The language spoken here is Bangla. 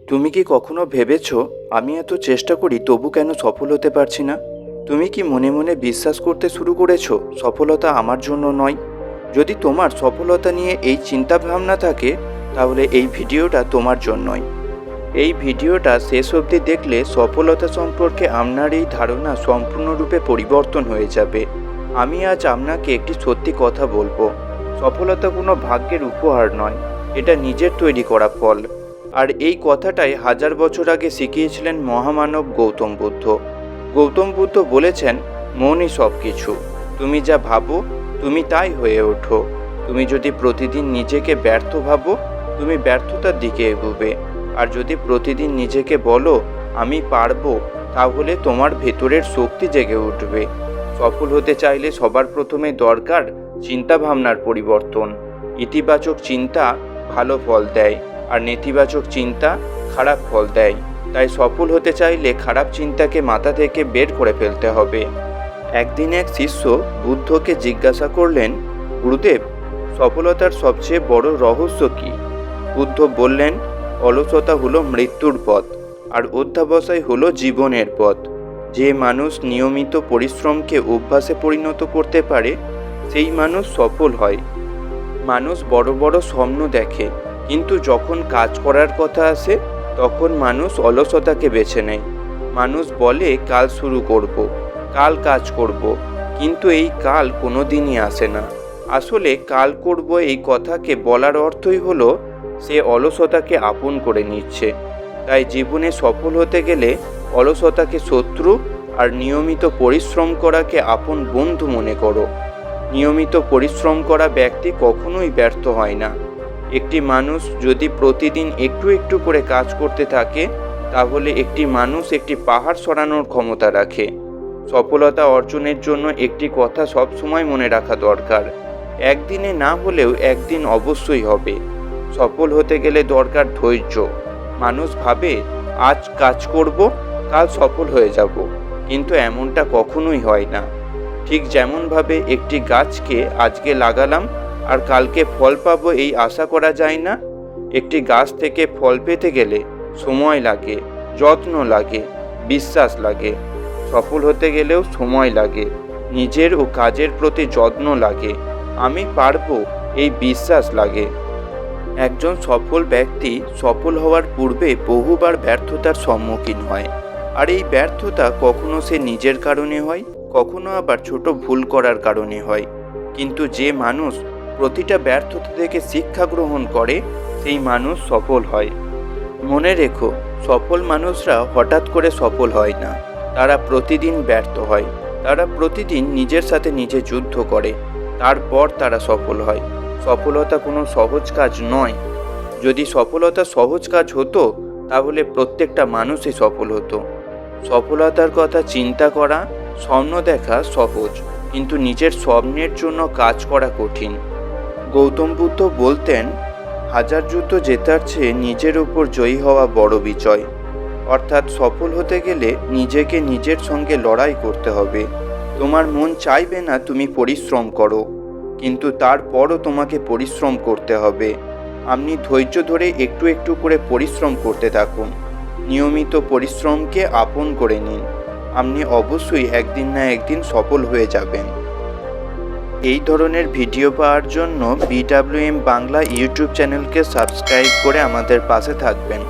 তুমি কি কখনো ভেবেছো আমি এত চেষ্টা করি তবু কেন সফল হতে পারছি না? তুমি কি মনে মনে বিশ্বাস করতে শুরু করেছো সফলতা আমার জন্য নয়? যদি তোমার সফলতা নিয়ে এই চিন্তা ভাবনা থাকে, তাহলে এই ভিডিওটা তোমার জন্যই। এই ভিডিওটা শেষ অবধি দেখলে সফলতা সম্পর্কে আপনার এই ধারণা সম্পূর্ণরূপে পরিবর্তন হয়ে যাবে। আমি আজ আপনাকে একটি সত্যি কথা বলবো। সফলতা কোনো ভাগ্যের উপহার নয়, এটা নিজের তৈরি করা ফল। আর এই কথাটাই হাজার বছর আগে শিখিয়েছিলেন মহামানব গৌতম বুদ্ধ। গৌতম বুদ্ধ বলেছেন, মনই সব কিছু। তুমি যা ভাবো তুমি তাই হয়ে ওঠো। তুমি যদি প্রতিদিন নিজেকে ব্যর্থ ভাবো, তুমি ব্যর্থতার দিকে এগোবে। আর যদি প্রতিদিন নিজেকে বলো আমি পারবো, তাহলে তোমার ভেতরের শক্তি জেগে উঠবে। সফল হতে চাইলে সবার প্রথমে দরকার চিন্তা ভাবনার পরিবর্তন। ইতিবাচক চিন্তা ভালো ফল দেয়, আর নেতিবাচক চিন্তা খারাপ ফল দেয়। তাই সফল হতে চাইলে খারাপ চিন্তাকে মাথা থেকে বের করে ফেলতে হবে। একদিন এক শিষ্য বুদ্ধকে জিজ্ঞাসা করলেন, গুরুদেব, সফলতার সবচেয়ে বড় রহস্য কী? বুদ্ধ বললেন, অলসতা হলো মৃত্যুর পথ, আর অধ্যাবসায় হলো জীবনের পথ। যে মানুষ নিয়মিত পরিশ্রমকে অভ্যাসে পরিণত করতে পারে, সেই মানুষ সফল হয়। মানুষ বড় বড় স্বপ্ন দেখে, কিন্তু যখন কাজ করার কথা আসে তখন মানুষ অলসতাকে বেছে নেয়। মানুষ বলে কাল শুরু করব, কাল কাজ করব, কিন্তু এই কাল কোনো দিনই আসে না। আসলে কাল করব এই কথাকে বলার অর্থই হলো সে অলসতাকে আপন করে নিচ্ছে। তাই জীবনে সফল হতে গেলে অলসতাকে শত্রু আর নিয়মিত পরিশ্রম করাকে আপন বন্ধু মনে করো। নিয়মিত পরিশ্রম করা ব্যক্তি কখনোই ব্যর্থ হয় না। একটি মানুষ যদি প্রতিদিন একটু একটু করে কাজ করতে থাকে, তাহলে একটি মানুষ একটি পাহাড় সরানোর ক্ষমতা রাখে। সফলতা অর্জনের জন্য একটি কথা সবসময় মনে রাখা দরকার, একদিনে না হলেও একদিন অবশ্যই হবে। সফল হতে গেলে দরকার ধৈর্য। মানুষ ভাবে আজ কাজ করব, কাল সফল হয়ে যাব, কিন্তু এমনটা কখনোই হয় না। ঠিক যেমনভাবে একটি গাছকে আজকে লাগালাম আর কালকে ফল পাবো এই আশা করা যায় না। একটি গাছ থেকে ফল পেতে গেলে সময় লাগে, যত্ন লাগে, বিশ্বাস লাগে। সফল হতে গেলেও সময় লাগে, নিজের ও কাজের প্রতি যত্ন লাগে, আমি পারবো এই বিশ্বাস লাগে। একজন সফল ব্যক্তি সফল হওয়ার পূর্বে বহুবার ব্যর্থতার সম্মুখীন হয়। আর এই ব্যর্থতা কখনো সে নিজের কারণে হয়, কখনো আবার ছোট ভুল করার কারণে হয়। কিন্তু যে মানুষ প্রতিটা ব্যর্থতা থেকে শিক্ষা গ্রহণ করে, সেই মানুষ সফল হয়। মনে রেখো, সফল মানুষরা হঠাৎ করে সফল হয় না। তারা প্রতিদিন ব্যর্থ হয়, তারা প্রতিদিন নিজের সাথে নিজে যুদ্ধ করে, তারপর তারা সফল হয়। সফলতা কোনো সহজ কাজ নয়। যদি সফলতা সহজ কাজ হতো, তাহলে প্রত্যেকটা মানুষই সফল হতো। সফলতার কথা চিন্তা করা, স্বপ্ন দেখা সহজ, কিন্তু নিজের স্বপ্নের জন্য কাজ করা কঠিন। গৌতম বুদ্ধ বলতেন, হাজার যুদ্ধ জেতার চেয়ে নিজের উপর জয়ী হওয়া বড় বিজয়। অর্থাৎ সফল হতে গেলে নিজেকে নিজের সঙ্গে লড়াই করতে হবে। তোমার মন চাইবে না তুমি পরিশ্রম করো, কিন্তু তারপরও তোমাকে পরিশ্রম করতে হবে। আপনি ধৈর্য ধরে একটু একটু করে পরিশ্রম করতে থাকুন। নিয়মিত পরিশ্রমকে আপন করে নিন। আপনি অবশ্যই একদিন না একদিন সফল হয়ে যাবেন। এই ধরনের ভিডিও পাওয়ার জন্য BWM বাংলা ইউটিউব চ্যানেলকে সাবস্ক্রাইব করে আমাদের পাশে থাকবেন।